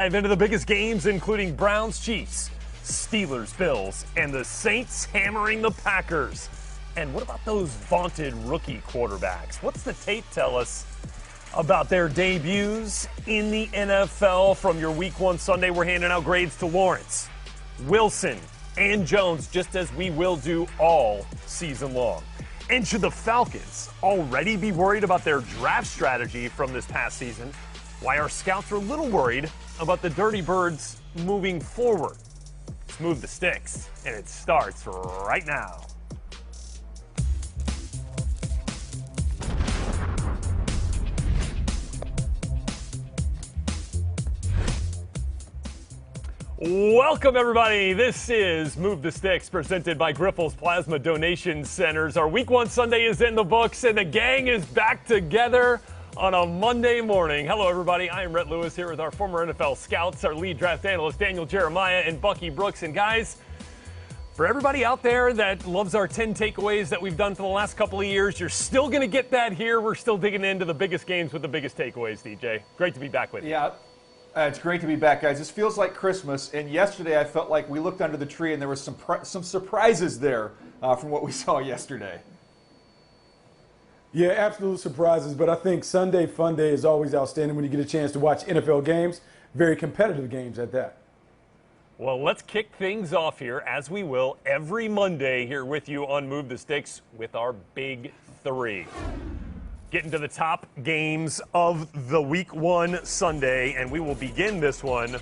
Dive into the biggest games, including Browns, Chiefs, Steelers, Bills, and the Saints hammering the Packers. And what about those vaunted rookie quarterbacks? What's the tape tell us about their debuts in the NFL? From your Week 1 Sunday, we're handing out grades to Lawrence, Wilson, and Jones, just as we will do all season long. And should the Falcons already be worried about their draft strategy from this past season? Why our scouts are a little worried about the Dirty Birds moving forward. Let's move the sticks, and it starts right now. Welcome, everybody. This is Move the Sticks, presented by Grifols Plasma Donation Centers. Our Week 1 Sunday is in the books, and the gang is back together on a Monday morning. Hello, everybody. I am Rhett Lewis here with our former NFL scouts, our lead draft analyst, Daniel Jeremiah, and Bucky Brooks. And guys, for everybody out there that loves our 10 takeaways that we've done for the last couple of years, you're still going to get that here. We're still digging into the biggest games with the biggest takeaways, DJ. Great to be back with you. Yeah. It's great to be back, guys. This feels like Christmas, and yesterday I felt like we looked under the tree and there was some surprises there from what we saw yesterday. Yeah, absolute surprises, but I think Sunday Fun Day is always outstanding when you get a chance to watch NFL games, very competitive games at that. Well, let's kick things off here, as we will every Monday here with you on Move the Sticks with our Big Three. Getting to the top games of the Week 1 Sunday, and we will begin this one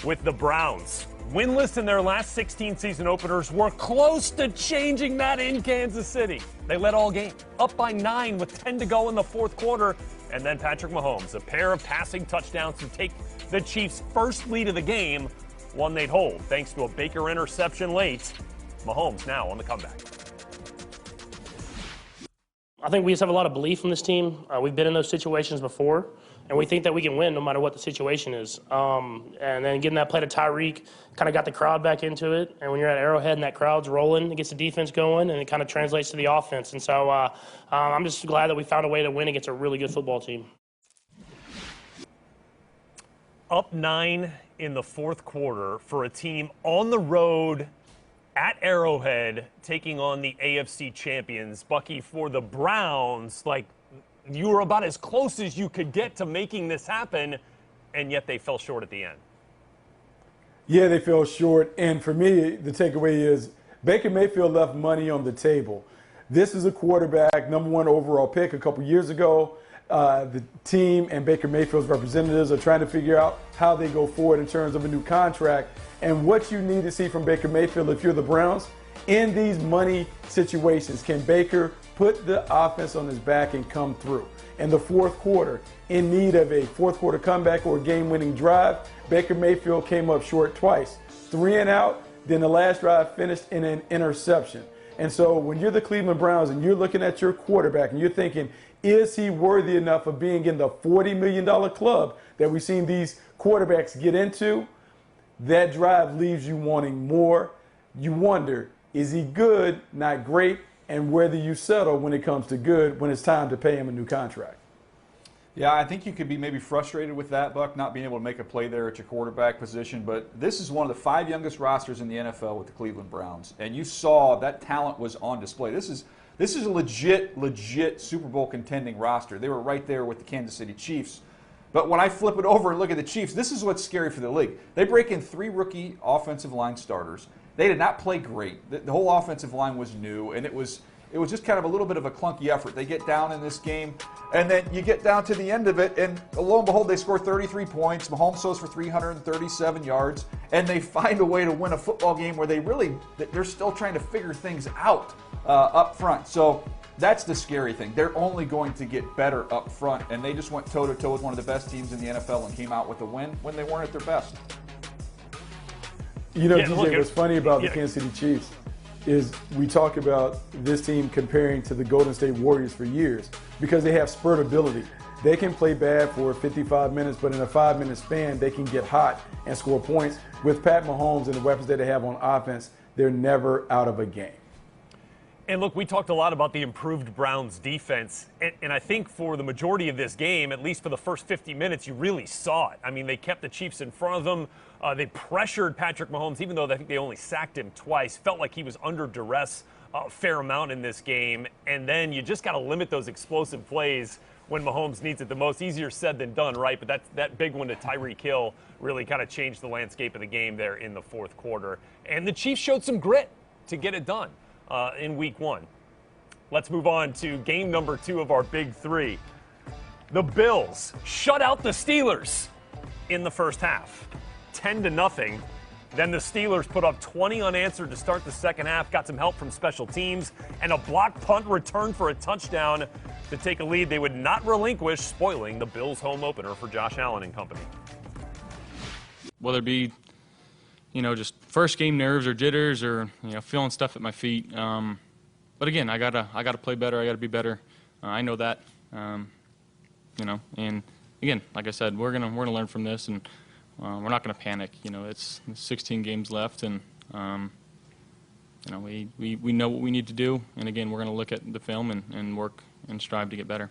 with the Browns. Winless in their last 16 season openers, were close to changing that in Kansas City. They led all game, up by 9 with 10 to go in the fourth quarter, and then Patrick Mahomes, a pair of passing touchdowns to take the Chiefs' first lead of the game, one they'd hold thanks to a Baker interception late. Mahomes now on the comeback. I think we just have a lot of belief in this team. We've been in those situations before, and we think that we can win no matter what the situation is. And then getting that play to Tyreek kind of got the crowd back into it. And when you're at Arrowhead and that crowd's rolling, it gets the defense going, and it kind of translates to the offense. And so I'm just glad that we found a way to win against a really good football team. Up 9 in the fourth quarter for a team on the road at Arrowhead, taking on the AFC champions. Bucky, for the Browns, like, you were about as close as you could get to making this happen, and yet they fell short at the end. Yeah, they fell short, and for me, the takeaway is Baker Mayfield left money on the table. This is a quarterback, #1 overall pick a couple years ago. The team and Baker Mayfield's representatives are trying to figure out how they go forward in terms of a new contract. And what you need to see from Baker Mayfield if you're the Browns, in these money situations, can Baker put the offense on his back and come through? In the fourth quarter, in need of a fourth quarter comeback or a game-winning drive, Baker Mayfield came up short twice. 3 and out, then the last drive finished in an interception. And so when you're the Cleveland Browns and you're looking at your quarterback and you're thinking, is he worthy enough of being in the $40 million club that we've seen these quarterbacks get into? That drive leaves you wanting more. You wonder, is he good, not great, and whether you settle when it comes to good when it's time to pay him a new contract. Yeah, I think you could be maybe frustrated with that, Buck, not being able to make a play there at your quarterback position. But this is one of the 5 youngest rosters in the NFL with the Cleveland Browns. And you saw that talent was on display. This is a legit Super Bowl contending roster. They were right there with the Kansas City Chiefs. But when I flip it over and look at the Chiefs, this is what's scary for the league. They break in 3 rookie offensive line starters. They did not play great. The whole offensive line was new, and it was just kind of a little bit of a clunky effort. They get down in this game, and then you get down to the end of it, and lo and behold, they score 33 points. Mahomes throws for 337 yards, and they find a way to win a football game where they're still trying to figure things out up front. So that's the scary thing. They're only going to get better up front, and they just went toe-to-toe with one of the best teams in the NFL and came out with a win when they weren't at their best. You know, DJ, what's funny about the Kansas City Chiefs is we talk about this team comparing to the Golden State Warriors for years because they have spurt ability. They can play bad for 55 minutes, but in a 5-minute span, they can get hot and score points. With Pat Mahomes and the weapons that they have on offense, they're never out of a game. And look, we talked a lot about the improved Browns defense, and I think for the majority of this game, at least for the first 50 minutes, you really saw it. I mean, they kept the Chiefs in front of them. They pressured Patrick Mahomes, even though I think they only sacked him twice. Felt like he was under duress a fair amount in this game. And then you just got to limit those explosive plays when Mahomes needs it the most. Easier said than done, right? But that big one to Tyreek Hill really kind of changed the landscape of the game there in the fourth quarter. And the Chiefs showed some grit to get it done in week one. Let's move on to game number 2 of our big 3. The Bills shut out the Steelers in the first half, 10-0. Then the Steelers put up 20 unanswered to start the second half, got some help from special teams, and a block punt return for a touchdown to take a lead they would not relinquish, spoiling the Bills' home opener for Josh Allen and company. Whether it be, just first game nerves or jitters or, feeling stuff at my feet. But again, I gotta play better. I gotta be better. I know that, and again, like I said, we're gonna learn from this, and we're not gonna panic. It's 16 games left, and we know what we need to do. And again, we're gonna look at the film and work and strive to get better.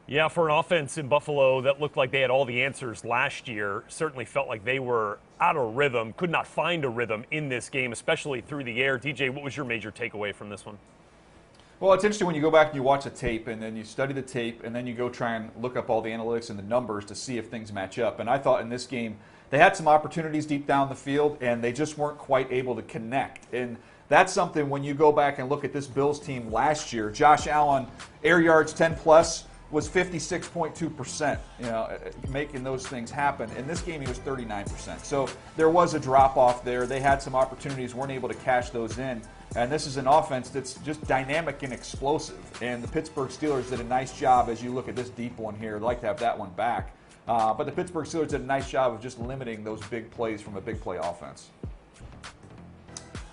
Yeah, for an offense in Buffalo that looked like they had all the answers last year, certainly felt like they were out of rhythm, could not find a rhythm in this game, especially through the air. DJ, what was your major takeaway from this one? Well, it's interesting when you go back and you watch the tape and then you study the tape and then you go try and look up all the analytics and the numbers to see if things match up. And I thought in this game they had some opportunities deep down the field and they just weren't quite able to connect. And that's something when you go back and look at this Bills team last year. Josh Allen, air yards 10+, was 56.2%, making those things happen. In this game, he was 39%. So there was a drop-off there. They had some opportunities, weren't able to cash those in. And this is an offense that's just dynamic and explosive. And the Pittsburgh Steelers did a nice job, as you look at this deep one here. I'd like to have that one back. But the Pittsburgh Steelers did a nice job of just limiting those big plays from a big play offense.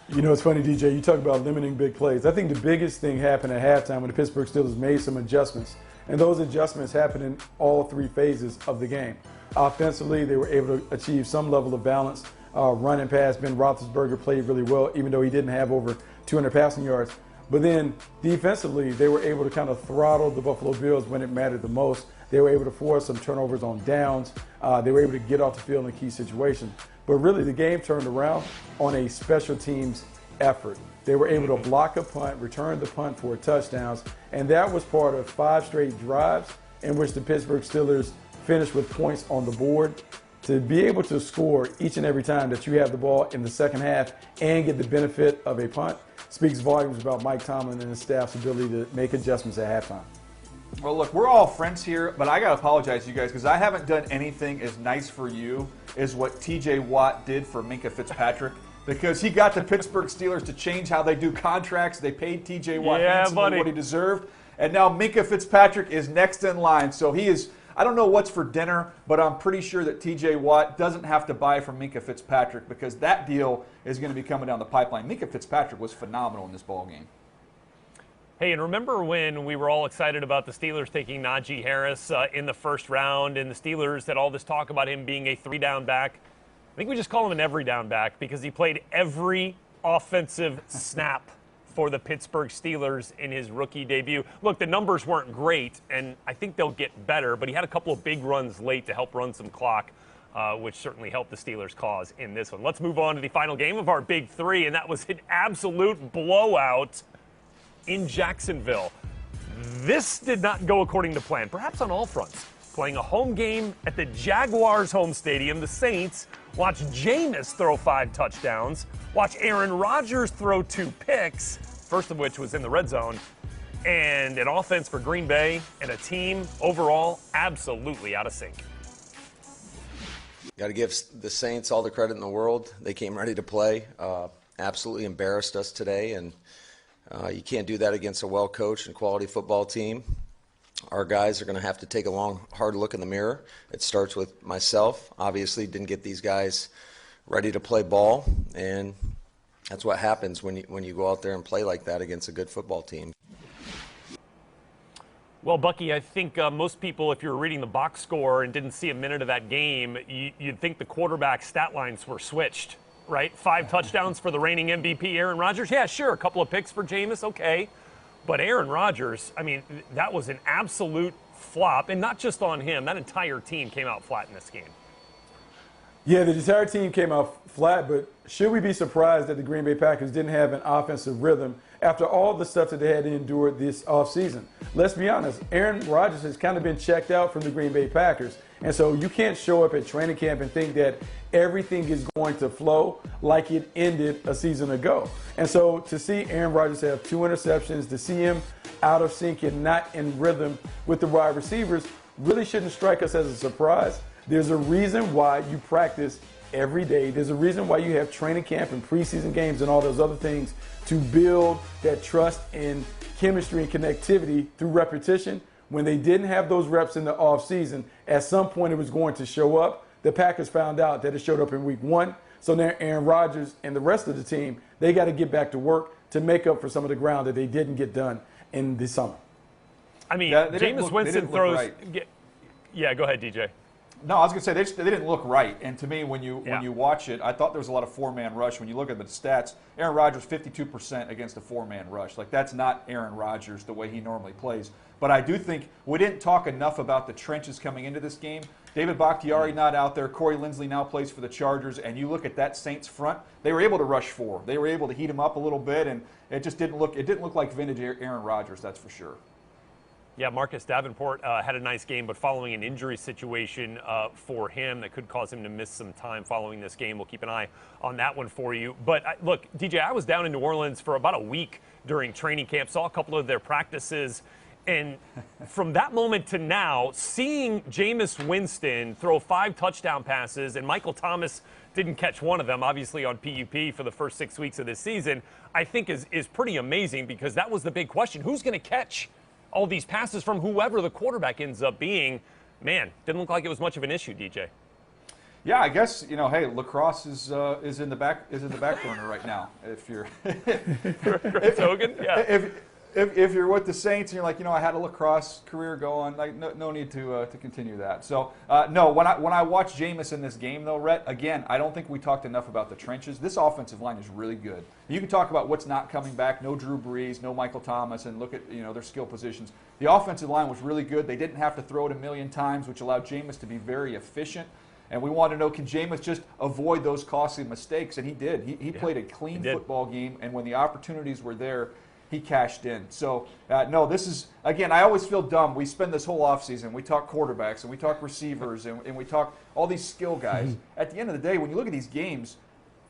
It's funny, DJ, you talk about limiting big plays. I think the biggest thing happened at halftime when the Pittsburgh Steelers made some adjustments. And those adjustments happened in all 3 phases of the game. Offensively, they were able to achieve some level of balance. Run and pass, Ben Roethlisberger played really well, even though he didn't have over 200 passing yards. But then defensively, they were able to kind of throttle the Buffalo Bills when it mattered the most. They were able to force some turnovers on downs. They were able to get off the field in key situations. But really, the game turned around on a special teams effort. They were able to block a punt, return the punt for touchdowns, and that was part of 5 straight drives in which the Pittsburgh Steelers finished with points on the board. To be able to score each and every time that you have the ball in the second half and get the benefit of a punt speaks volumes about Mike Tomlin and his staff's ability to make adjustments at halftime. Well, look, we're all friends here, but I got to apologize to you guys because I haven't done anything as nice for you as what T.J. Watt did for Minkah Fitzpatrick. Because he got the Pittsburgh Steelers to change how they do contracts. They paid T.J. Watt what he deserved. And now Minkah Fitzpatrick is next in line. So he is, I don't know what's for dinner, but I'm pretty sure that T.J. Watt doesn't have to buy from Minkah Fitzpatrick because that deal is going to be coming down the pipeline. Minkah Fitzpatrick was phenomenal in this ballgame. Hey, and remember when we were all excited about the Steelers taking Najee Harris in the first round, and the Steelers had all this talk about him being a 3-down back? I think we just call him an every down back because he played every offensive snap for the Pittsburgh Steelers in his rookie debut. Look, the numbers weren't great, and I think they'll get better, but he had a couple of big runs late to help run some clock, which certainly helped the Steelers' cause in this one. Let's move on to the final game of our Big 3, and that was an absolute blowout in Jacksonville. This did not go according to plan, perhaps on all fronts. Playing a home game at the Jaguars' home stadium, the Saints watch Jameis throw 5 touchdowns, watch Aaron Rodgers throw 2 picks, first of which was in the red zone, and an offense for Green Bay and a team overall absolutely out of sync. Got to give the Saints all the credit in the world. They came ready to play, absolutely embarrassed us today, and you can't do that against a well-coached and quality football team. Our guys are going to have to take a long, hard look in the mirror. It starts with myself. Obviously, didn't get these guys ready to play ball, and that's what happens when you go out there and play like that against a good football team. Well, Bucky, I think most people, if you were reading the box score and didn't see a minute of that game, you'd think the quarterback stat lines were switched right? 5 touchdowns for the reigning MVP, Aaron Rodgers. Yeah, sure, a couple of picks for Jameis, okay. But Aaron Rodgers, I mean, that was an absolute flop, and not just on him. That entire team came out flat in this game. Yeah, the entire team came out flat, but should we be surprised that the Green Bay Packers didn't have an offensive rhythm after all the stuff that they had to endure this offseason? Let's be honest, Aaron Rodgers has kind of been checked out from the Green Bay Packers. And so you can't show up at training camp and think that everything is going to flow like it ended a season ago. And so to see Aaron Rodgers have 2 interceptions, to see him out of sync and not in rhythm with the wide receivers really shouldn't strike us as a surprise. There's a reason why you practice every day. There's a reason why you have training camp and preseason games and all those other things to build that trust and chemistry and connectivity through repetition. When they didn't have those reps in the offseason, at some point it was going to show up. The Packers found out that it showed up in week 1. So now Aaron Rodgers and the rest of the team, they got to get back to work to make up for some of the ground that they didn't get done in the summer. I mean, Yeah, Jameis Winston throws. Right. Yeah, go ahead, DJ. No, I was going to say they didn't look right. And to me, when you watch it, I thought there was a lot of 4-man rush. When you look at the stats, Aaron Rodgers 52% against a 4-man rush. Like, that's not Aaron Rodgers the way he normally plays. But I do think we didn't talk enough about the trenches coming into this game. David Bakhtiari not out there. Corey Linsley now plays for the Chargers. And you look at that Saints front, they were able to rush 4. They were able to heat him up a little bit, and it just didn't look like vintage Aaron Rodgers, that's for sure. Yeah, Marcus Davenport had a nice game, but following an injury situation for him that could cause him to miss some time following this game. We'll keep an eye on that one for you. But look, DJ, I was down in New Orleans for about a week during training camp, saw a couple of their practices. And from that moment to now, seeing Jameis Winston throw 5 touchdown passes, and Michael Thomas didn't catch one of them, obviously on PUP for the first 6 weeks of this season, I think is pretty amazing, because that was the big question. Who's going to catch all these passes from whoever the quarterback ends up being? Man, didn't look like it was much of an issue, DJ. Yeah, I guess, hey, lacrosse is in the back burner right now. If you're Chris Hogan, yeah. If you're with the Saints and you're like, I had a lacrosse career going, like no need to continue that. So no, when I watch Jameis in this game though, Rhett, again, I don't think we talked enough about the trenches. This offensive line is really good. You can talk about what's not coming back. No Drew Brees, no Michael Thomas, and look at their skill positions. The offensive line was really good. They didn't have to throw it a million times, which allowed Jameis to be very efficient. And we want to know, can Jameis just avoid those costly mistakes? And he did. He played a clean football game, and when the opportunities were there, he cashed in. So, no, this is, again, I always feel dumb. We spend this whole offseason, we talk quarterbacks, and we talk receivers, and we talk all these skill guys. At the end of the day, when you look at these games,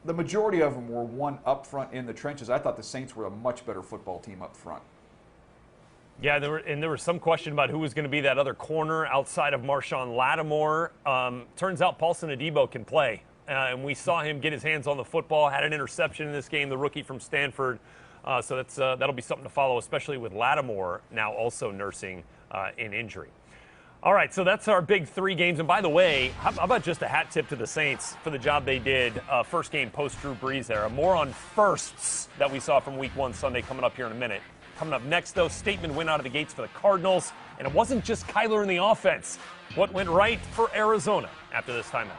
the majority of them were won up front in the trenches. I thought the Saints were a much better football team up front. Yeah, there was some question about who was going to be that other corner outside of Marshawn Lattimore. Turns out Paulson Adebo can play, and we saw him get his hands on the football, had an interception in this game, the rookie from Stanford. So that'll be something to follow, especially with Lattimore now also nursing an injury. All right, so that's our big 3 games. And by the way, how about just a hat tip to the Saints for the job they did first game post-Drew Brees era. More on firsts that we saw from Week 1 Sunday coming up here in a minute. Coming up next, though, statement win out of the gates for the Cardinals. And it wasn't just Kyler in the offense. What went right for Arizona after this timeout?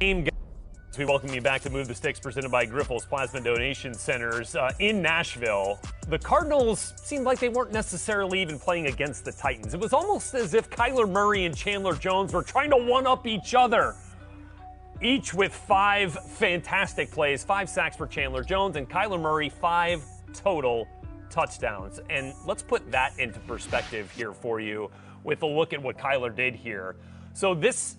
Game, guys. We welcome you back to Move the Sticks, presented by Grifols Plasma Donation Centers in Nashville. The Cardinals seemed like they weren't necessarily even playing against the Titans. It was almost as if Kyler Murray and Chandler Jones were trying to one-up each other, each with 5 fantastic plays, 5 sacks for Chandler Jones, and Kyler Murray 5 total touchdowns. And let's put that into perspective here for you with a look at what Kyler did here. So this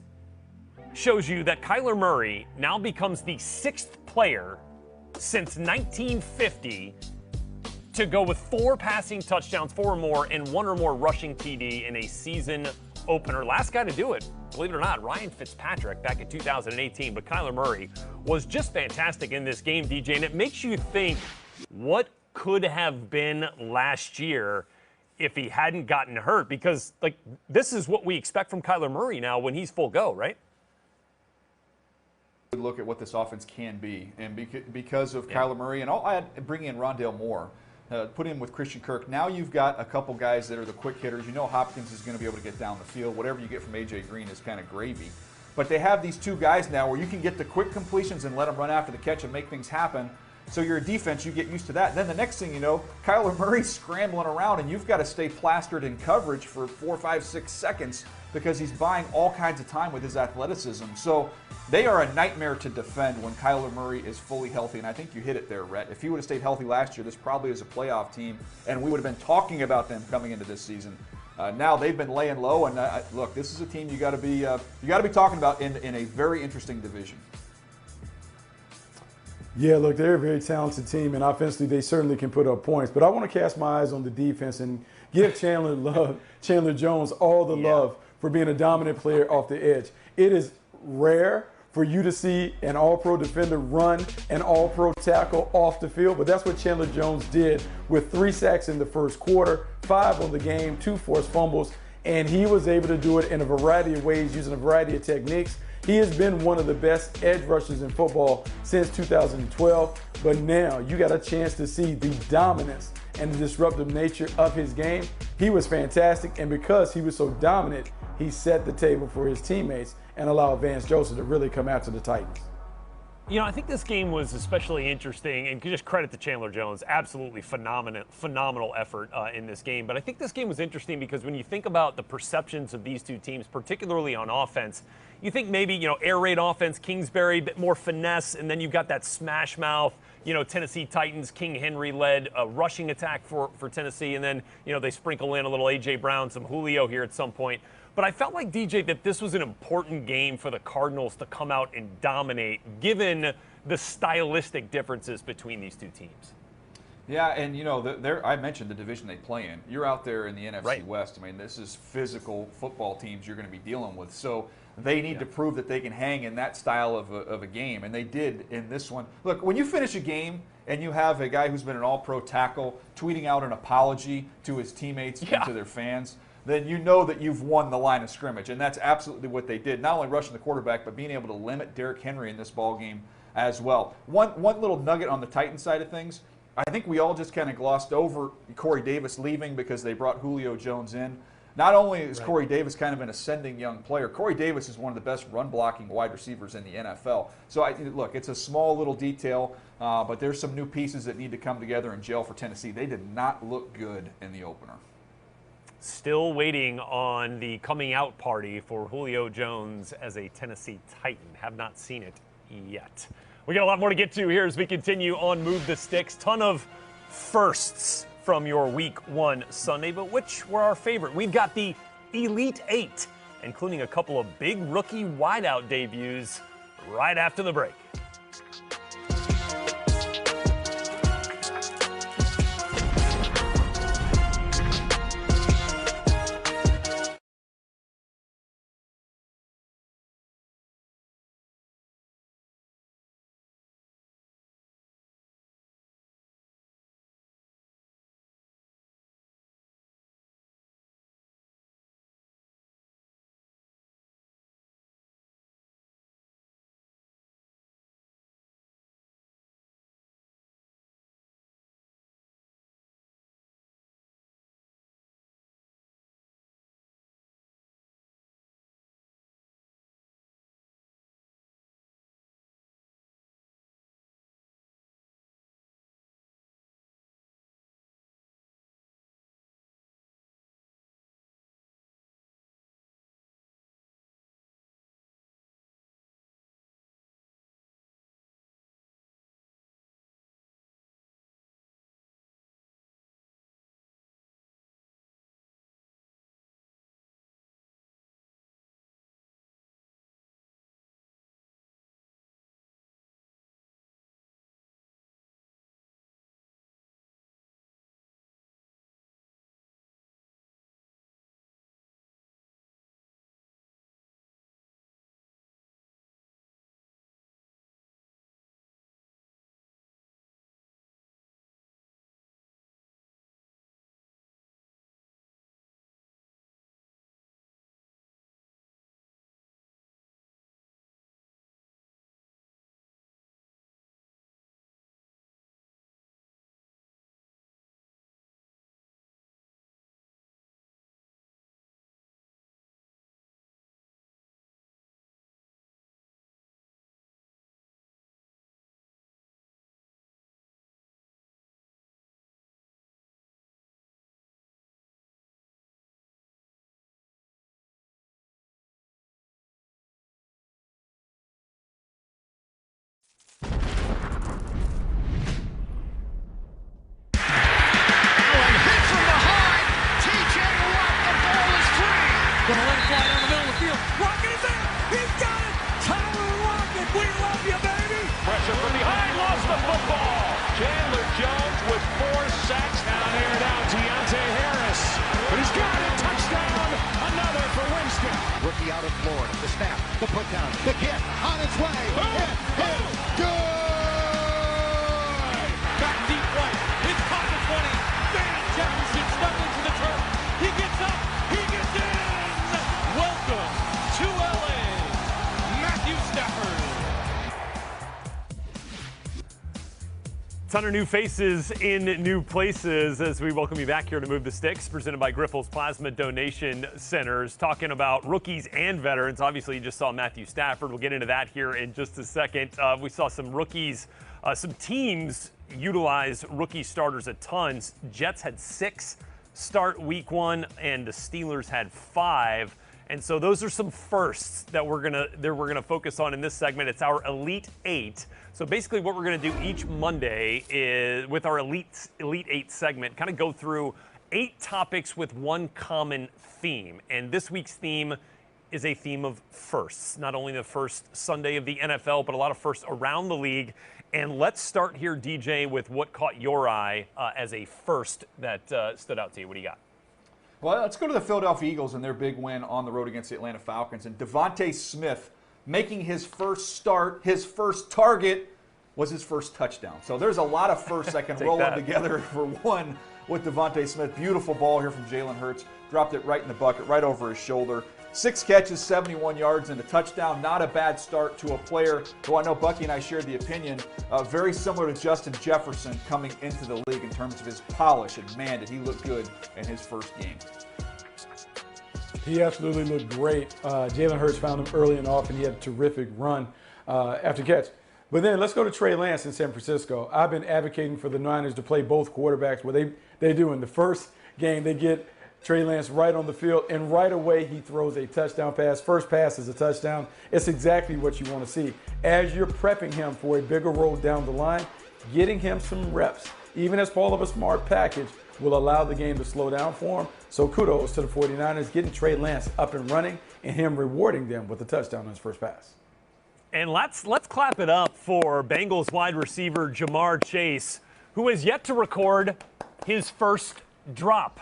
shows you that Kyler Murray now becomes the 6th player since 1950 to go with 4 passing touchdowns, 4 or more, and 1 or more rushing TD in a season opener. Last guy to do it, believe it or not, Ryan Fitzpatrick back in 2018. But Kyler Murray was just fantastic in this game, DJ, and it makes you think what could have been last year if he hadn't gotten hurt, because like this is what we expect from Kyler Murray now when he's full go, right? Look at what this offense can be, and because of Kyler Murray, and I'll add bringing in Rondale Moore, put him with Christian Kirk. Now you've got a couple guys that are the quick hitters. You know Hopkins is going to be able to get down the field. Whatever you get from A.J. Green is kind of gravy. But they have these 2 guys now where you can get the quick completions and let them run after the catch and make things happen. So your defense, you get used to that. Then the next thing you know, Kyler Murray's scrambling around, and you've got to stay plastered in coverage for 4, 5, 6 seconds because he's buying all kinds of time with his athleticism. So they are a nightmare to defend when Kyler Murray is fully healthy, and I think you hit it there, Rhett. If he would have stayed healthy last year, this probably is a playoff team, and we would have been talking about them coming into this season. Now they've been laying low, and look, this is a team you got to be talking about in a very interesting division. Yeah, look, they're a very talented team, and offensively they certainly can put up points. But I want to cast my eyes on the defense and give Chandler Jones all the love for being a dominant player off the edge. It is rare for you to see an all-pro defender run an all-pro tackle off the field, but that's what Chandler Jones did with 3 sacks in the first quarter, 5 on the game, 2 forced fumbles, and he was able to do it in a variety of ways using a variety of techniques. He has been one of the best edge rushers in football since 2012, but now you got a chance to see the dominance and the disruptive nature of his game. He was fantastic, and because he was so dominant, he set the table for his teammates and allowed Vance Joseph to really come after the Titans. You know, I think this game was especially interesting, and just credit to Chandler Jones. Absolutely phenomenal effort in this game. But I think this game was interesting because when you think about the perceptions of these 2 teams, particularly on offense, you think maybe, air raid offense, Kingsbury, a bit more finesse, and then you've got that smash mouth, Tennessee Titans, King Henry-led rushing attack for Tennessee, and then, they sprinkle in a little A.J. Brown, some Julio here at some point. But I felt like, DJ, that this was an important game for the Cardinals to come out and dominate, given the stylistic differences between these 2 teams. Yeah, and I mentioned the division they play in. You're out there in the NFC West. I mean, this is physical football teams you're going to be dealing with. So they need to prove that they can hang in that style of a game, and they did in this one. Look, when you finish a game and you have a guy who's been an all-pro tackle tweeting out an apology to his teammates and to their fans, then you know that you've won the line of scrimmage, and that's absolutely what they did. Not only rushing the quarterback, but being able to limit Derrick Henry in this ball game as well. One little nugget on the Titans side of things, I think we all just kind of glossed over Corey Davis leaving because they brought Julio Jones in. Not only is Corey Davis kind of an ascending young player, Corey Davis is one of the best run-blocking wide receivers in the NFL. So, look, it's a small little detail, but there's some new pieces that need to come together and gel for Tennessee. They did not look good in the opener. Still waiting on the coming out party for Julio Jones as a Tennessee Titan. Have not seen it yet. We got a lot more to get to here as we continue on Move the Sticks. Ton of firsts from your Week 1 Sunday, but which were our favorite? We've got the Elite 8, including a couple of big rookie wideout debuts right after the break. Najee Harris. But he's got it. Touchdown. Another for Winston. Rookie out of Florida. The snap. The put down. The kick on its way. Hit. Good. Back deep right. It's caught the 20. Van Jefferson stuck into the turf. He gets up. He gets in. Welcome to LA. Matthew Stafford. Ton of new faces in new places as we welcome you back here to Move the Sticks, presented by Grifols Plasma Donation Centers, talking about rookies and veterans. Obviously, you just saw Matthew Stafford. We'll get into that here in just a second. We saw some rookies, some teams utilize rookie starters a ton. Jets had 6 start week 1, and the Steelers had 5. And so those are some firsts that we're gonna focus on in this segment. It's our Elite 8. So basically what we're gonna do each Monday is, with our Elite 8 segment, kind of go through 8 topics with one common theme. And this week's theme is a theme of firsts. Not only the first Sunday of the NFL, but a lot of firsts around the league. And let's start here, DJ, with what caught your eye as a first that stood out to you. What do you got? Well, let's go to the Philadelphia Eagles and their big win on the road against the Atlanta Falcons. And Devontae Smith making his first start, his first target was his first touchdown. So there's a lot of firsts that can roll in together for one with Devontae Smith. Beautiful ball here from Jalen Hurts. Dropped it right in the bucket, right over his shoulder. 6 catches, 71 yards, and a touchdown. Not a bad start to a player who I know Bucky and I shared the opinion, very similar to Justin Jefferson coming into the league in terms of his polish. And man, did he look good in his first game. He absolutely looked great. Jalen Hurts found him early and often. He had a terrific run after catch. But then let's go to Trey Lance in San Francisco. I've been advocating for the Niners to play both quarterbacks. What they do in the first game, they get Trey Lance right on the field, and right away he throws a touchdown pass. First pass is a touchdown. It's exactly what you want to see. As you're prepping him for a bigger role down the line, getting him some reps, even as part of a smart package, will allow the game to slow down for him. So kudos to the 49ers getting Trey Lance up and running and him rewarding them with a touchdown on his first pass. And let's clap it up for Bengals wide receiver Jamar Chase, who has yet to record his first drop.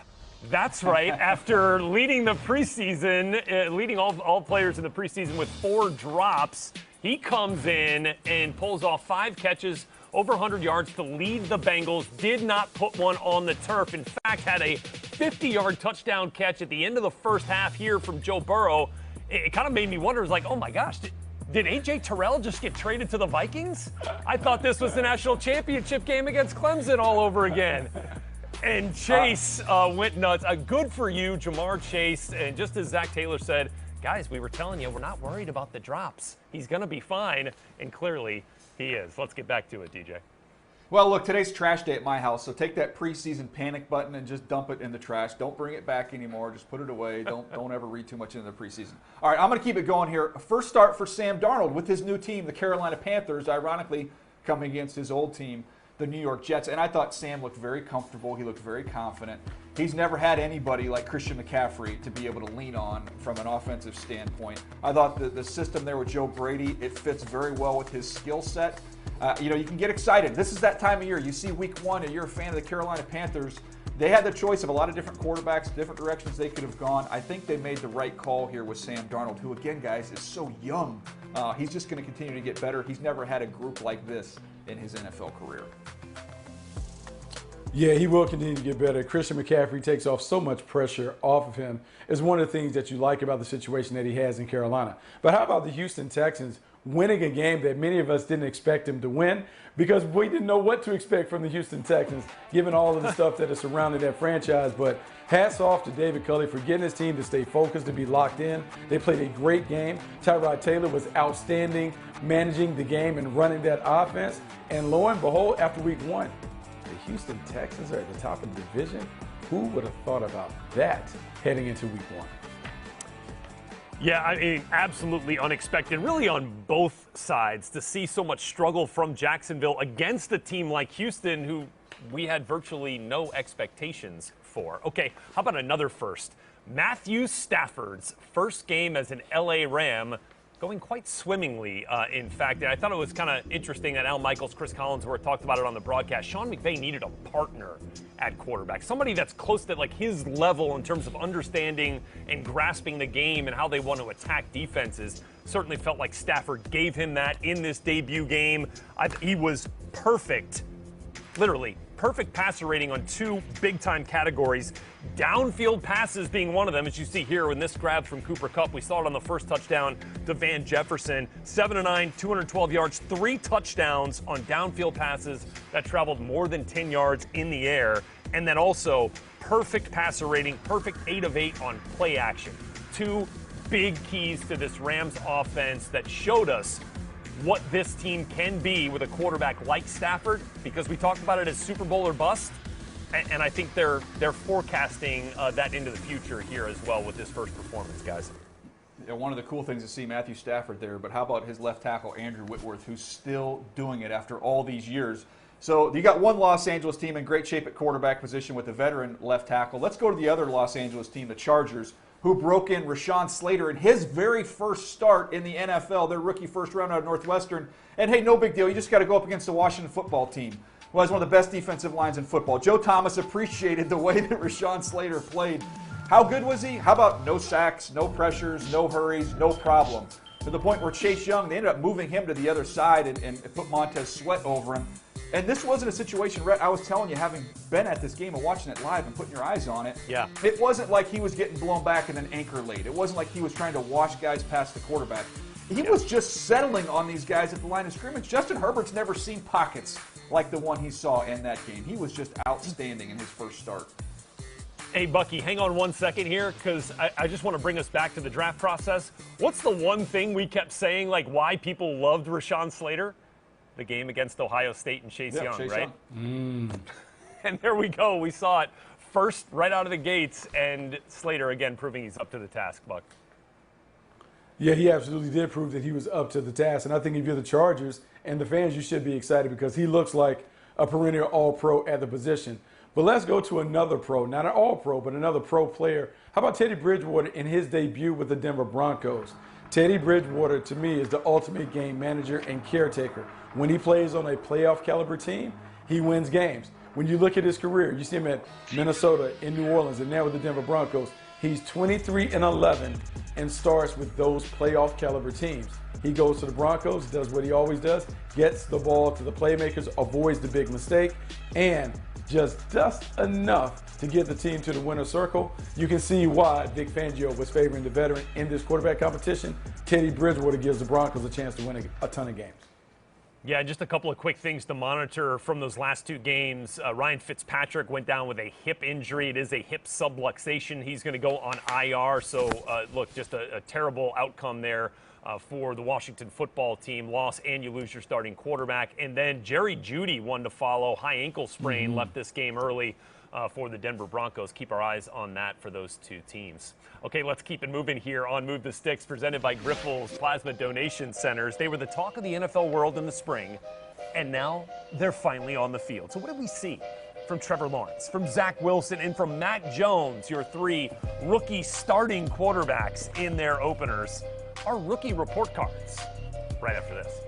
That's right. After leading the preseason, leading all players in the preseason with 4 drops, he comes in and pulls off 5 catches, over 100 yards to lead the Bengals. Did not put one on the turf. In fact, had a 50-yard touchdown catch at the end of the first half here from Joe Burrow. It kind of made me wonder, like, oh my gosh, did A.J. Terrell just get traded to the Vikings? I thought this was the national championship game against Clemson all over again. And Chase went nuts. Good for you, Jamar Chase. And just as Zach Taylor said, guys, we were telling you, we're not worried about the drops. He's going to be fine, and clearly he is. Let's get back to it, DJ. Well, look, today's trash day at my house, so take that preseason panic button and just dump it in the trash. Don't bring it back anymore. Just put it away. Don't ever read too much into the preseason. All right, I'm going to keep it going here. First start for Sam Darnold with his new team, the Carolina Panthers, ironically coming against his old team, the New York Jets. And I thought Sam looked very comfortable. He looked very confident. He's never had anybody like Christian McCaffrey to be able to lean on from an offensive standpoint. I thought the system there with Joe Brady, it fits very well with his skill set. You can get excited. This is that time of year. You see week 1 and you're a fan of the Carolina Panthers. They had the choice of a lot of different quarterbacks, different directions they could have gone. I think they made the right call here with Sam Darnold, who, again, guys, is so young. He's just going to continue to get better. He's never had a group like this in his NFL career. Yeah, he will continue to get better. Christian McCaffrey takes off so much pressure off of him. It's one of the things that you like about the situation that he has in Carolina. But how about the Houston Texans winning a game that many of us didn't expect him to win, because we didn't know what to expect from the Houston Texans, given all of the stuff that is surrounding that franchise. But hats off to David Culley for getting his team to stay focused, to be locked in. They played a great game. Tyrod Taylor was outstanding, managing the game and running that offense. And lo and behold, after week 1, the Houston Texans are at the top of the division. Who would have thought about that heading into week 1? Yeah, I mean, absolutely unexpected, really on both sides, to see so much struggle from Jacksonville against a team like Houston, who we had virtually no expectations for. Okay, how about another first? Matthew Stafford's first game as an LA Ram going quite swimmingly, in fact. And I thought it was kind of interesting that Al Michaels, Chris Collinsworth talked about it on the broadcast. Sean McVay needed a partner at quarterback, somebody that's close to like his level in terms of understanding and grasping the game and how they want to attack defenses. Certainly felt like Stafford gave him that in this debut game. He was perfect, literally perfect passer rating on two big-time categories. Downfield passes being one of them, as you see here in this grab from Cooper Kupp. We saw it on the first touchdown to Van Jefferson. 7-9, 212 yards, 3 touchdowns on downfield passes that traveled more than 10 yards in the air. And then also perfect passer rating, perfect 8 of 8 on play action. Two big keys to this Rams offense that showed us what this team can be with a quarterback like Stafford, because we talked about it as Super Bowl or bust, and I think they're forecasting that into the future here as well with this first performance, guys. Yeah, one of the cool things to see Matthew Stafford there, but how about his left tackle, Andrew Whitworth, who's still doing it after all these years. So you got one Los Angeles team in great shape at quarterback position with a veteran left tackle. Let's go to the other Los Angeles team, the Chargers, who broke in Rashawn Slater in his very first start in the NFL, their rookie first round out of Northwestern. And hey, no big deal. You just got to go up against the Washington football team, who has one of the best defensive lines in football. Joe Thomas appreciated the way that Rashawn Slater played. How good was he? How about no sacks, no pressures, no hurries, no problem? To the point where Chase Young, they ended up moving him to the other side and put Montez Sweat over him. And this wasn't a situation, Rhett, I was telling you, having been at this game and watching it live and putting your eyes on it, yeah, it wasn't like he was getting blown back and then anchor late. It wasn't like he was trying to wash guys past the quarterback. He was just settling on these guys at the line of scrimmage. Justin Herbert's never seen pockets like the one he saw in that game. He was just outstanding in his first start. Hey, Bucky, hang on one second here, because I just want to bring us back to the draft process. What's the one thing we kept saying, like why people loved Rashawn Slater? The game against Ohio State and Chase Young, Chase right? Young. And there we go. We saw it first right out of the gates, and Slater again proving he's up to the task, Buck. Yeah, he absolutely did prove that he was up to the task. And I think if you're the Chargers and the fans, you should be excited because he looks like a perennial all-pro at the position. But let's go to another pro, not an all-pro, but another pro player. How about Teddy Bridgewater in his debut with the Denver Broncos? Teddy Bridgewater, to me, is the ultimate game manager and caretaker. When he plays on a playoff caliber team, he wins games. When you look at his career, you see him at Minnesota, in New Orleans, and now with the Denver Broncos. He's 23-11 and starts with those playoff caliber teams. He goes to the Broncos, does what he always does, gets the ball to the playmakers, avoids the big mistake, and just enough to get the team to the winner's circle. You can see why Vic Fangio was favoring the veteran in this quarterback competition. Teddy Bridgewater gives the Broncos a chance to win a ton of games. Yeah, just a couple of quick things to monitor from those last two games. Ryan Fitzpatrick went down with a hip injury. It is a hip subluxation. He's going to go on IR. So, look, just a terrible outcome there for the Washington football team. Loss, and you lose your starting quarterback. And then Jerry Jeudy, one to follow. High ankle sprain, left this game early for the Denver Broncos. Keep our eyes on that for those two teams. Okay, let's keep it moving here on Move the Sticks, presented by Grifols Plasma Donation Centers. They were the talk of the NFL world in the spring, and now they're finally on the field. So what did we see from Trevor Lawrence, from Zach Wilson, and from Mac Jones, your three rookie starting quarterbacks in their openers? Our rookie report cards right after this.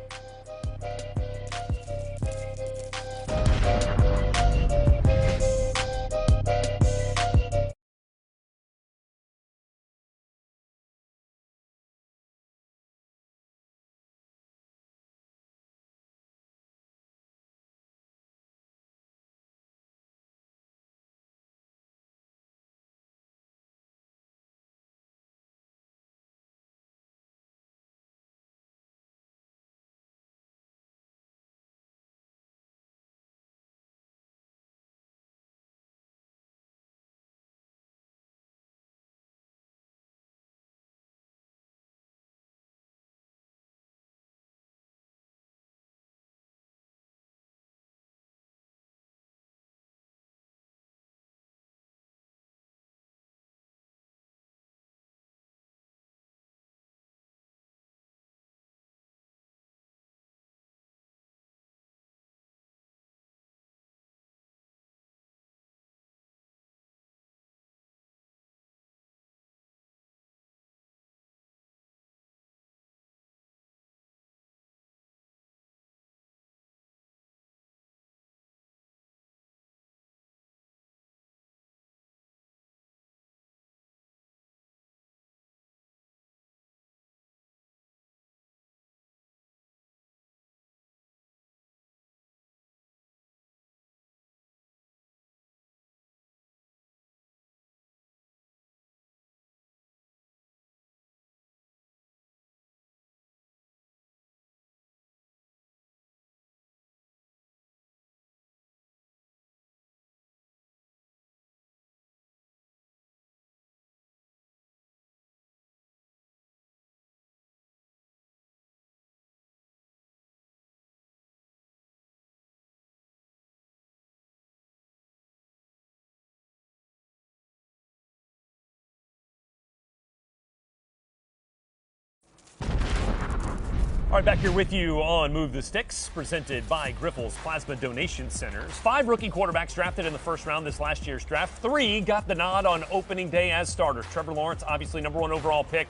All right, back here with you on Move the Sticks, presented by Grifols Plasma Donation Centers. 5 rookie quarterbacks drafted in the first round this last year's draft. 3 got the nod on opening day as starters. Trevor Lawrence, obviously #1 overall pick,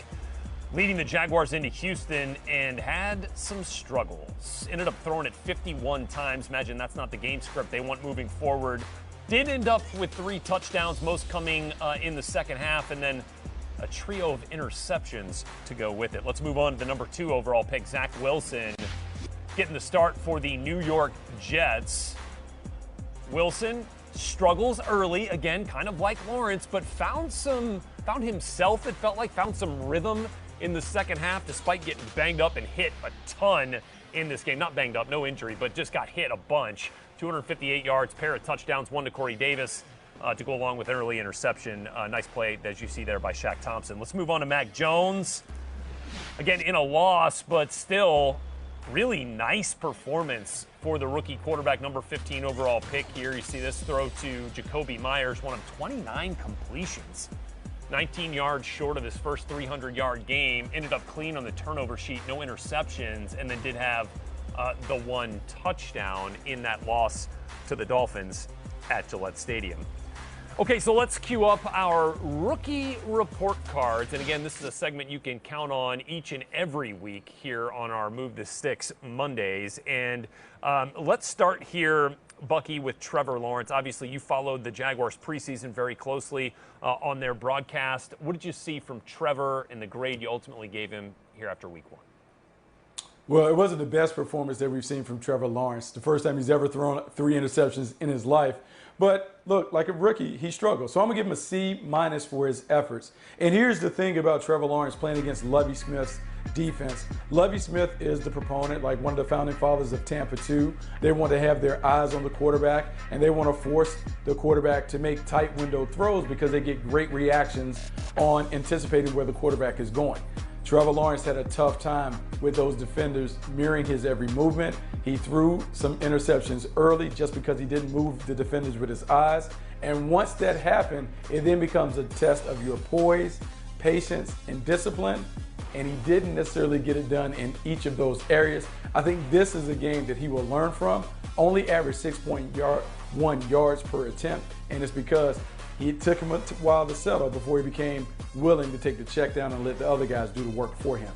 leading the Jaguars into Houston, and had some struggles. Ended up throwing it 51 times. Imagine that's not the game script they want moving forward. Did end up with 3 touchdowns, most coming in the second half, and then a trio of interceptions to go with it. Let's move on to the #2 overall pick, Zach Wilson, getting the start for the New York Jets. Wilson struggles early, again, kind of like Lawrence, but found himself, it felt like, found some rhythm in the second half, despite getting banged up and hit a ton in this game. Not banged up, no injury, but just got hit a bunch. 258 yards, pair of touchdowns, 1 to Corey Davis, to go along with an early interception. Nice play, as you see there, by Shaq Thompson. Let's move on to Mac Jones. Again, in a loss, but still really nice performance for the rookie quarterback, #15 overall pick here. You see this throw to Jacoby Myers, one of 29 completions. 19 yards short of his first 300-yard game. Ended up clean on the turnover sheet, no interceptions, and then did have the 1 touchdown in that loss to the Dolphins at Gillette Stadium. Okay, so let's queue up our rookie report cards. And again, this is a segment you can count on each and every week here on our Move the Sticks Mondays. And let's start here, Bucky, with Trevor Lawrence. Obviously, you followed the Jaguars preseason very closely on their broadcast. What did you see from Trevor and the grade you ultimately gave him here after week 1? Well, it wasn't the best performance that we've seen from Trevor Lawrence. The first time he's ever thrown 3 interceptions in his life. But look, like a rookie, he struggled. So I'm going to give him a C- for his efforts. And here's the thing about Trevor Lawrence playing against Lovie Smith's defense. Lovie Smith is the proponent, like one of the founding fathers of Tampa 2. They want to have their eyes on the quarterback, and they want to force the quarterback to make tight window throws because they get great reactions on anticipating where the quarterback is going. Trevor Lawrence had a tough time with those defenders mirroring his every movement. He threw some interceptions early just because he didn't move the defenders with his eyes. And once that happened, it then becomes a test of your poise, patience, and discipline. And he didn't necessarily get it done in each of those areas. I think this is a game that he will learn from. Only averaged 6.1 yards per attempt, and it's because it took him a while to settle before he became willing to take the check down and let the other guys do the work for him.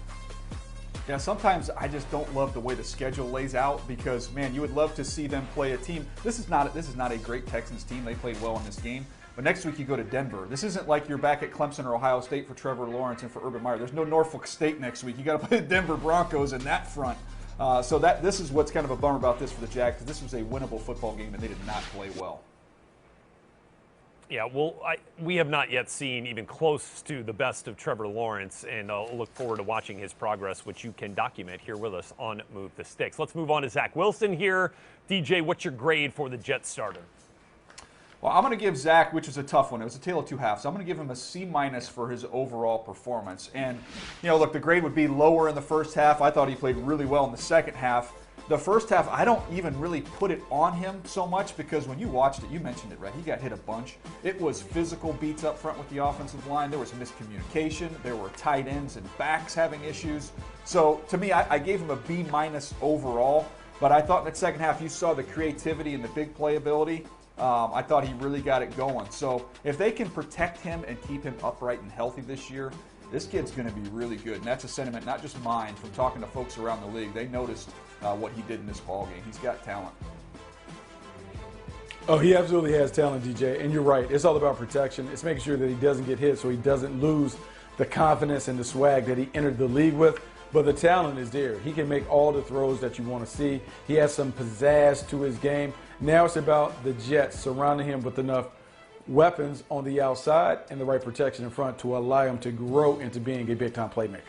Yeah, sometimes I just don't love the way the schedule lays out because, man, you would love to see them play a team. This is not a great Texans team. They played well in this game. But next week you go to Denver. This isn't like you're back at Clemson or Ohio State for Trevor Lawrence and for Urban Meyer. There's no Norfolk State next week. You got to play the Denver Broncos in that front. So this is what's kind of a bummer about this for the Jags, because this was a winnable football game and they did not play well. Yeah, well, we have not yet seen even close to the best of Trevor Lawrence, and I'll look forward to watching his progress, which you can document here with us on Move the Sticks. Let's move on to Zach Wilson here. DJ, what's your grade for the Jets starter? Well, I'm going to give Zach, which is a tough one. It was a tale of 2 halves. I'm going to give him a C- for his overall performance. And, look, the grade would be lower in the first half. I thought he played really well in the second half. The first half, I don't even really put it on him so much because when you watched it, you mentioned it, right? He got hit a bunch. It was physical beats up front with the offensive line. There was miscommunication. There were tight ends and backs having issues. So, to me, I gave him a B- overall. But I thought in the second half, you saw the creativity and the big playability. I thought he really got it going. So, if they can protect him and keep him upright and healthy this year, this kid's going to be really good. And that's a sentiment not just mine, from talking to folks around the league. They noticed what he did in this ballgame. He's got talent. Oh, he absolutely has talent, DJ. And you're right. It's all about protection. It's making sure that he doesn't get hit so he doesn't lose the confidence and the swag that he entered the league with. But the talent is there. He can make all the throws that you want to see. He has some pizzazz to his game. Now it's about the Jets surrounding him with enough weapons on the outside and the right protection in front to allow him to grow into being a big-time playmaker.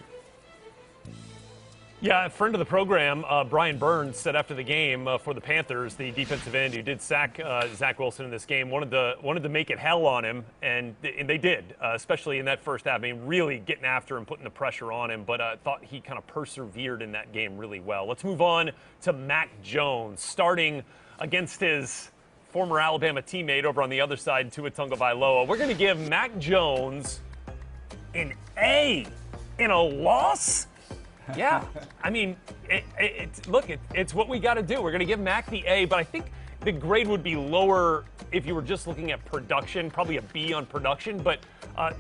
Yeah, a friend of the program, Brian Burns, said after the game for the Panthers, the defensive end who did sack Zach Wilson in this game, wanted to make it hell on him, and they did, especially in that first half. I mean, really getting after him, putting the pressure on him, but thought he kind of persevered in that game really well. Let's move on to Mac Jones, starting against his former Alabama teammate over on the other side, Tua Tagovailoa. We're going to give Mac Jones an A in a loss? Yeah, I mean, it's what we got to do. We're going to give Mac the A, but I think the grade would be lower if you were just looking at production, probably a B on production. But,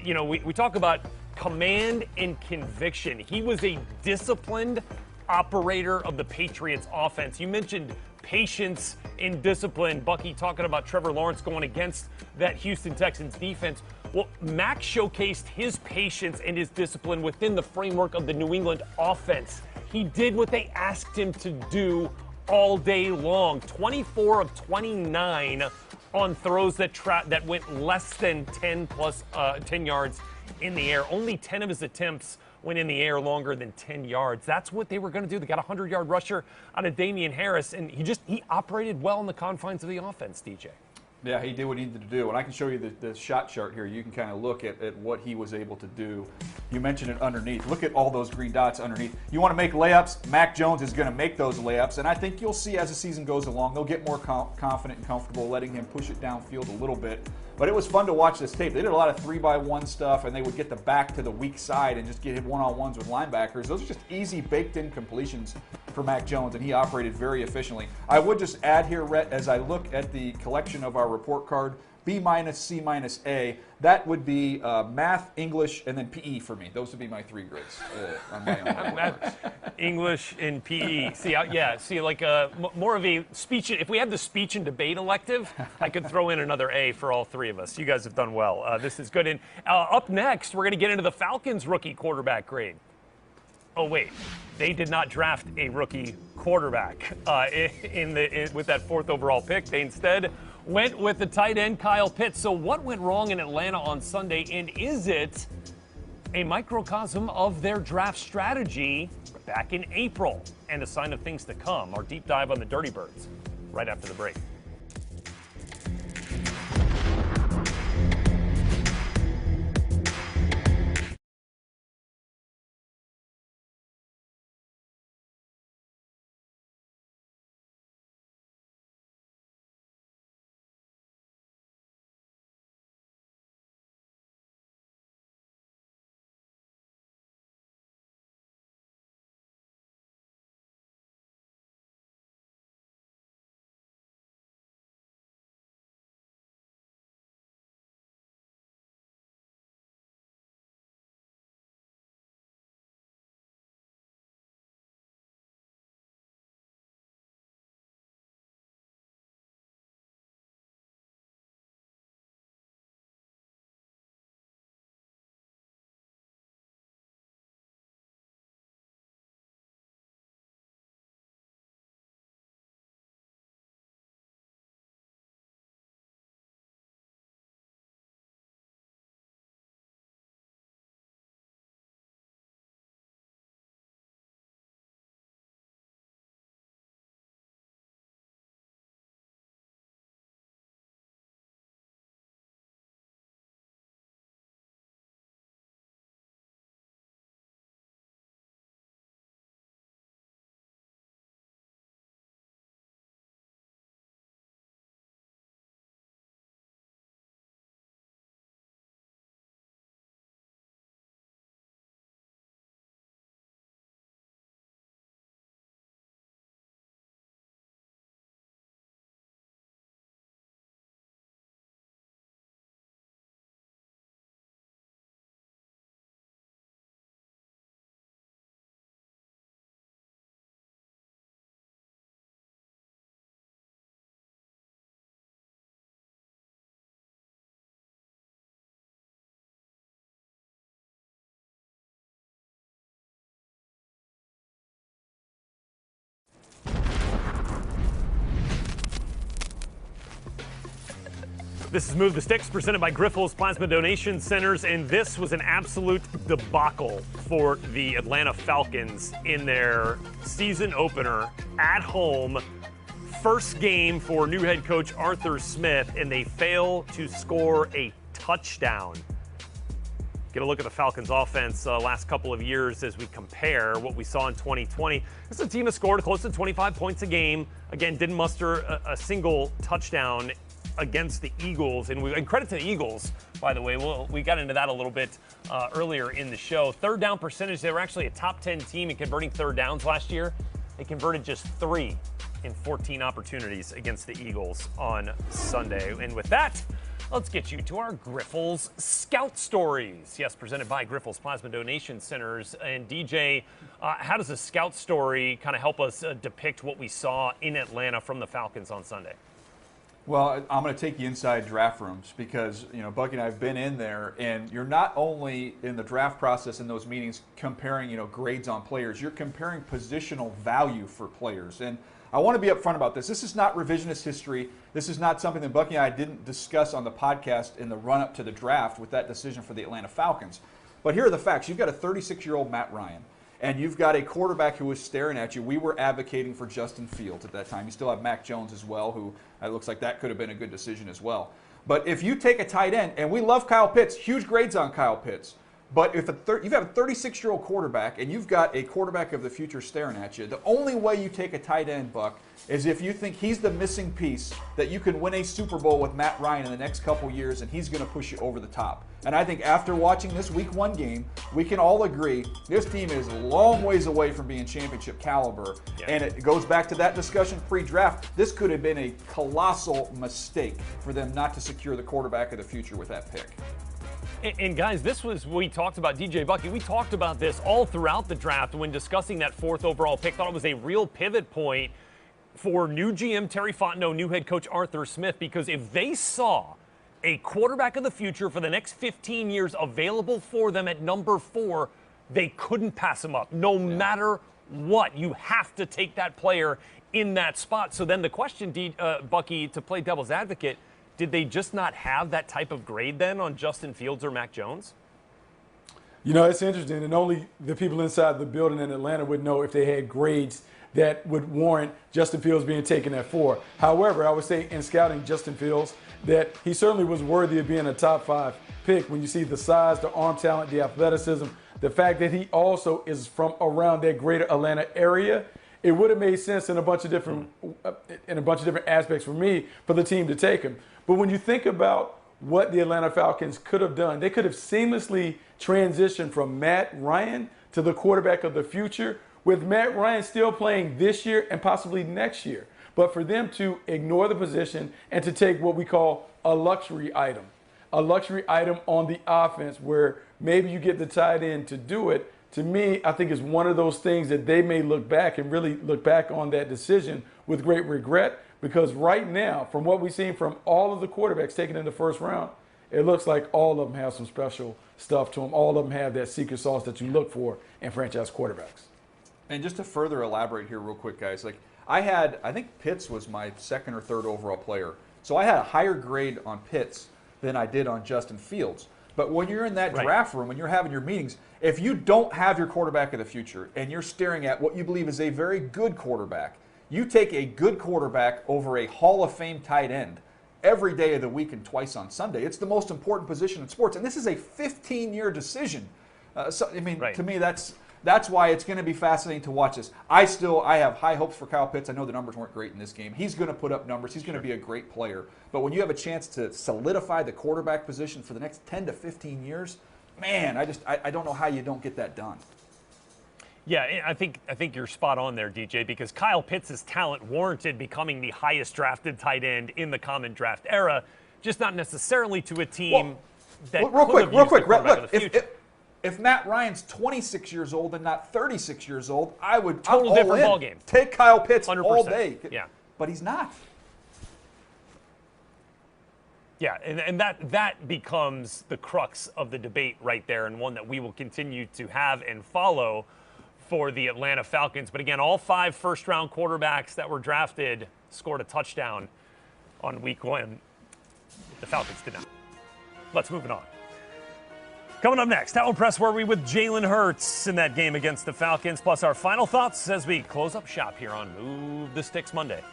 we talk about command and conviction. He was a disciplined operator of the Patriots offense. You mentioned patience and discipline. Bucky talking about Trevor Lawrence going against that Houston Texans defense. Well, Mac showcased his patience and his discipline within the framework of the New England offense. He did what they asked him to do all day long. 24 of 29 on throws that went less than 10 yards in the air. Only 10 of his attempts went in the air longer than 10 yards. That's what they were going to do. They got a 100-yard rusher out of Damian Harris, and he operated well in the confines of the offense, DJ. Yeah, he did what he needed to do. And I can show you the shot chart here. You can kind of look at what he was able to do. You mentioned it underneath. Look at all those green dots underneath. You want to make layups? Mac Jones is going to make those layups. And I think you'll see as the season goes along, they'll get more confident and comfortable letting him push it downfield a little bit. But it was fun to watch this tape. They did a lot of 3-by-1 stuff, and they would get the back to the weak side and just get him one-on-ones with linebackers. Those are just easy, baked-in completions for Mac Jones, and he operated very efficiently. I would just add here, Rhett, as I look at the collection of our report card, B-, C-, A, that would be math, English, and then PE for me. Those would be my 3 grades on my own. Math, English, and PE. See, like more of a speech. If we had the speech and debate elective, I could throw in another A for all 3 of us. You guys have done well. This is good. And up next, we're going to get into the Falcons rookie quarterback grade. Oh, wait. They did not draft a rookie quarterback with that 4th overall pick. They instead went with the tight end Kyle Pitts. So what went wrong in Atlanta on Sunday, and is it a microcosm of their draft strategy back in April and a sign of things to come? Our deep dive on the Dirty Birds right after the break. This is Move the Sticks, presented by Grifols Plasma Donation Centers, and this was an absolute debacle for the Atlanta Falcons in their season opener at home. First game for new head coach Arthur Smith, and they fail to score a touchdown. Get a look at the Falcons offense last couple of years as we compare what we saw in 2020. This is a team that scored close to 25 points a game. Again, didn't muster a single touchdown against the Eagles, and credit to the Eagles, by the way. We got into that a little bit earlier in the show. Third down percentage, they were actually a top 10 team in converting third downs last year. They converted just 3 in 14 opportunities against the Eagles on Sunday. And with that, let's get you to our Griffles Scout Stories. Yes, presented by Griffles Plasma Donation Centers. And DJ, how does a scout story kind of help us depict what we saw in Atlanta from the Falcons on Sunday? Well, I'm going to take you inside draft rooms because, Bucky and I have been in there, and you're not only in the draft process in those meetings comparing, grades on players, you're comparing positional value for players. And I want to be upfront about this. This is not revisionist history. This is not something that Bucky and I didn't discuss on the podcast in the run-up to the draft with that decision for the Atlanta Falcons. But here are the facts. You've got a 36-year-old Matt Ryan, and you've got a quarterback who is staring at you. We were advocating for Justin Fields at that time. You still have Mac Jones as well, who it looks like that could have been a good decision as well. But if you take a tight end, and we love Kyle Pitts, huge grades on Kyle Pitts, but if you've got a 36-year-old quarterback and you've got a quarterback of the future staring at you, the only way you take a tight end, Buck, is if you think he's the missing piece that you can win a Super Bowl with Matt Ryan in the next couple years, and he's going to push you over the top. And I think after watching this Week 1 game, we can all agree this team is a long ways away from being championship caliber. Yeah. And it goes back to that discussion pre-draft. This could have been a colossal mistake for them not to secure the quarterback of the future with that pick. And guys, this was, we talked about DJ Bucky. We talked about this all throughout the draft when discussing that 4th overall pick. Thought it was a real pivot point for new GM Terry Fontenot, new head coach Arthur Smith, because if they saw a quarterback of the future for the next 15 years available for them at number 4, they couldn't pass him up. No matter what, you have to take that player in that spot. So then the question, Bucky, to play devil's advocate, did they just not have that type of grade then on Justin Fields or Mac Jones? It's interesting, and only the people inside the building in Atlanta would know if they had grades that would warrant Justin Fields being taken at 4. However, I would say in scouting Justin Fields that he certainly was worthy of being a top 5 pick when you see the size, the arm talent, the athleticism, the fact that he also is from around that greater Atlanta area. It would have made sense in a bunch of different aspects for me for the team to take him. But when you think about what the Atlanta Falcons could have done, they could have seamlessly transitioned from Matt Ryan to the quarterback of the future, with Matt Ryan still playing this year and possibly next year. But for them to ignore the position and to take what we call a luxury item on the offense where maybe you get the tight end to do it, to me, I think is one of those things that they may look back and really look back on that decision with great regret. Because right now, from what we've seen from all of the quarterbacks taken in the first round, it looks like all of them have some special stuff to them. All of them have that secret sauce that you look for in franchise quarterbacks. And just to further elaborate here real quick, guys, I think Pitts was my 2nd or 3rd overall player. So I had a higher grade on Pitts than I did on Justin Fields. But when you're in that draft room, when you're having your meetings, if you don't have your quarterback of the future and you're staring at what you believe is a very good quarterback, you take a good quarterback over a Hall of Fame tight end every day of the week and twice on Sunday. It's the most important position in sports, and this is a 15-year decision. To me, that's why it's going to be fascinating to watch this. I have high hopes for Kyle Pitts. I know the numbers weren't great in this game. He's going to put up numbers. He's going to be a great player. But when you have a chance to solidify the quarterback position for the next 10 to 15 years, man, I don't know how you don't get that done. Yeah, I think you're spot on there, DJ, because Kyle Pitts' talent warranted becoming the highest drafted tight end in the common draft era, just not necessarily to a team real quick. If Matt Ryan's 26 years old and not 36 years old, I'm all different in. ball game. Take Kyle Pitts 100%. all day. Yeah, but he's not. Yeah, and that becomes the crux of the debate right there, and one that we will continue to have and follow for the Atlanta Falcons. But again, all 5 first-round quarterbacks that were drafted scored a touchdown on Week 1. The Falcons did not. Let's move on. Coming up next, how impressed were we with Jalen Hurts in that game against the Falcons? Plus our final thoughts as we close up shop here on Move the Sticks Monday.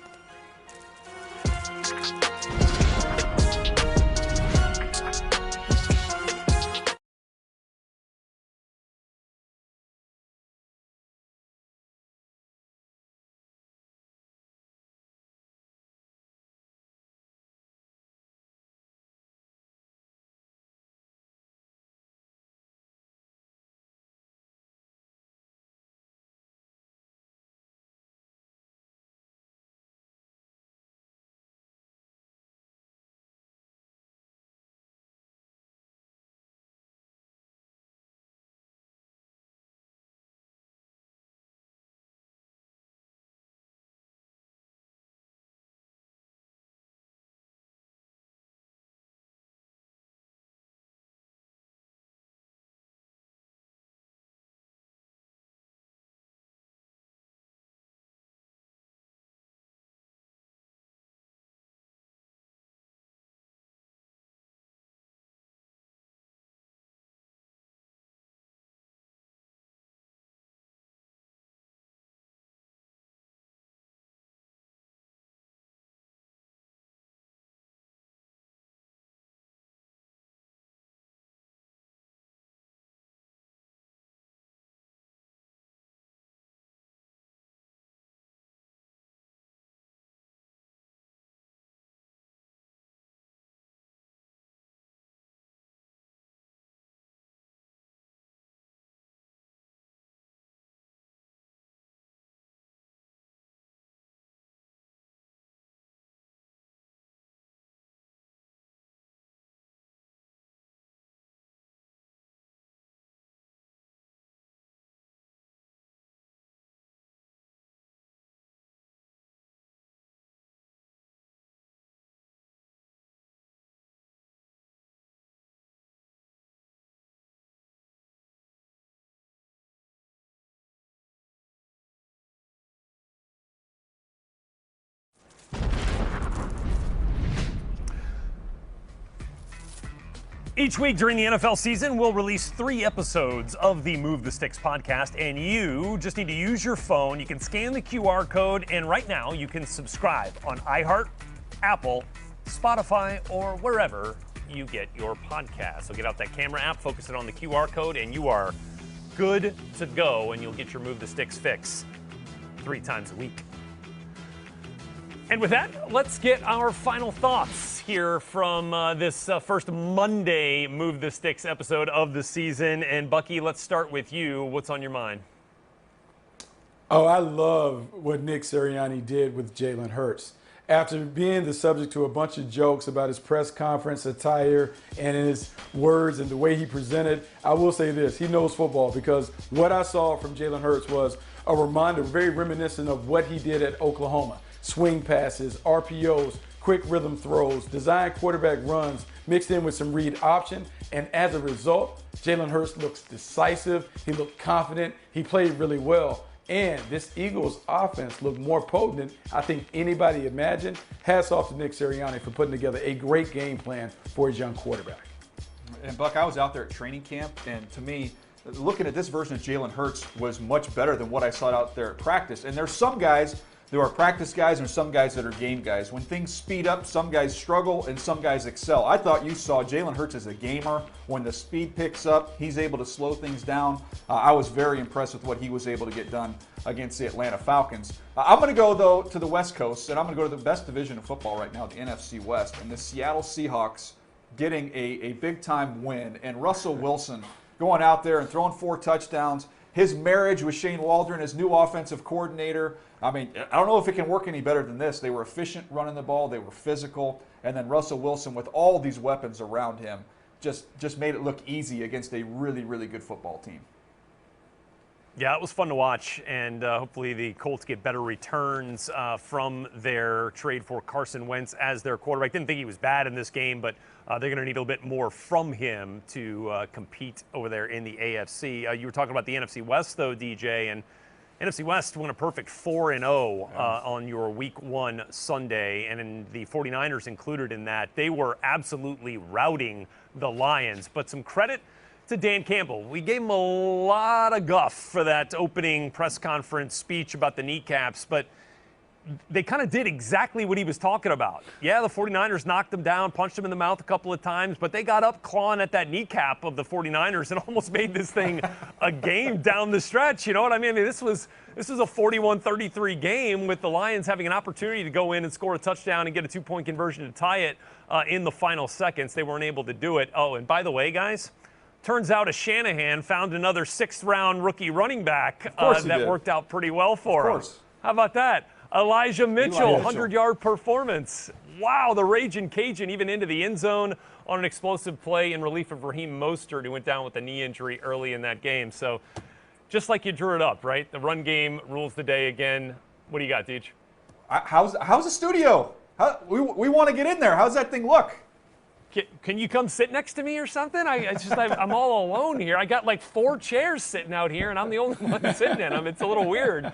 Each week during the NFL season, we'll release 3 episodes of the Move the Sticks podcast, and you just need to use your phone. You can scan the QR code, and right now you can subscribe on iHeart, Apple, Spotify, or wherever you get your podcast. So get out that camera app, focus it on the QR code, and you are good to go, and you'll get your Move the Sticks fix 3 times a week. And with that, let's get our final thoughts here from this first Monday Move the Sticks episode of the season. And Bucky, let's start with you. What's on your mind? Oh, I love what Nick Sirianni did with Jalen Hurts. After being the subject to a bunch of jokes about his press conference attire and his words and the way he presented, I will say this, he knows football, because what I saw from Jalen Hurts was a reminder, very reminiscent of what he did at Oklahoma. Swing passes, RPOs, quick rhythm throws, design quarterback runs mixed in with some read option. And as a result, Jalen Hurts looks decisive. He looked confident. He played really well. And this Eagles offense looked more potent than I think anybody imagined. Hats off to Nick Sirianni for putting together a great game plan for his young quarterback. And Buck, I was out there at training camp, and to me, looking at this version of Jalen Hurts was much better than what I saw out there at practice. And there's some guys, there are practice guys and some guys that are game guys. When things speed up, some guys struggle and some guys excel. I thought you saw Jalen Hurts as a gamer. When the speed picks up, he's able to slow things down. I was very impressed with what he was able to get done against the Atlanta Falcons. I'm going to go, though, to the West Coast, and I'm going to go to the best division of football right now, the NFC West, and the Seattle Seahawks getting a big-time win, and Russell Wilson going out there and throwing 4 touchdowns. His marriage with Shane Waldron, his new offensive coordinator. I mean, I don't know if it can work any better than this. They were efficient running the ball. They were physical. And then Russell Wilson, with all these weapons around him, just made it look easy against a really, really good football team. Yeah, it was fun to watch, and hopefully the Colts get better returns from their trade for Carson Wentz as their quarterback. Didn't think he was bad in this game, but they're going to need a little bit more from him to compete over there in the AFC. You were talking about the NFC West, though, DJ, and NFC West went a perfect 4-0 on your Week 1 Sunday, and in the 49ers included in that. They were absolutely routing the Lions, but some credit to Dan Campbell. We gave him a lot of guff for that opening press conference speech about the kneecaps, but they kind of did exactly what he was talking about. Yeah, the 49ers knocked him down, punched him in the mouth a couple of times, but they got up clawing at that kneecap of the 49ers and almost made this thing a game down the stretch. You know what I mean? This was a 41-33 game with the Lions having an opportunity to go in and score a touchdown and get a 2-point conversion to tie it in the final seconds. They weren't able to do it. Oh, and by the way, guys, turns out Shanahan found another 6th-round rookie running back that worked out pretty well for him. How about that? Elijah Mitchell, 100-yard performance. Wow, the Raging Cajun even into the end zone on an explosive play in relief of Raheem Mostert, who went down with a knee injury early in that game. So just like you drew it up, right? The run game rules the day again. What do you got, Deej? How's the studio? We want to get in there. How's that thing look? Can you come sit next to me or something? I'm all alone here. I got like 4 chairs sitting out here, and I'm the only one sitting in them. It's a little weird.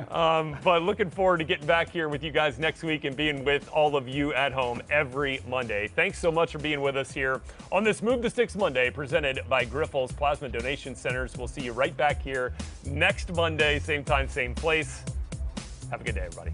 But looking forward to getting back here with you guys next week and being with all of you at home every Monday. Thanks so much for being with us here on this Move the Sticks Monday presented by Grifols Plasma Donation Centers. We'll see you right back here next Monday, same time, same place. Have a good day, everybody.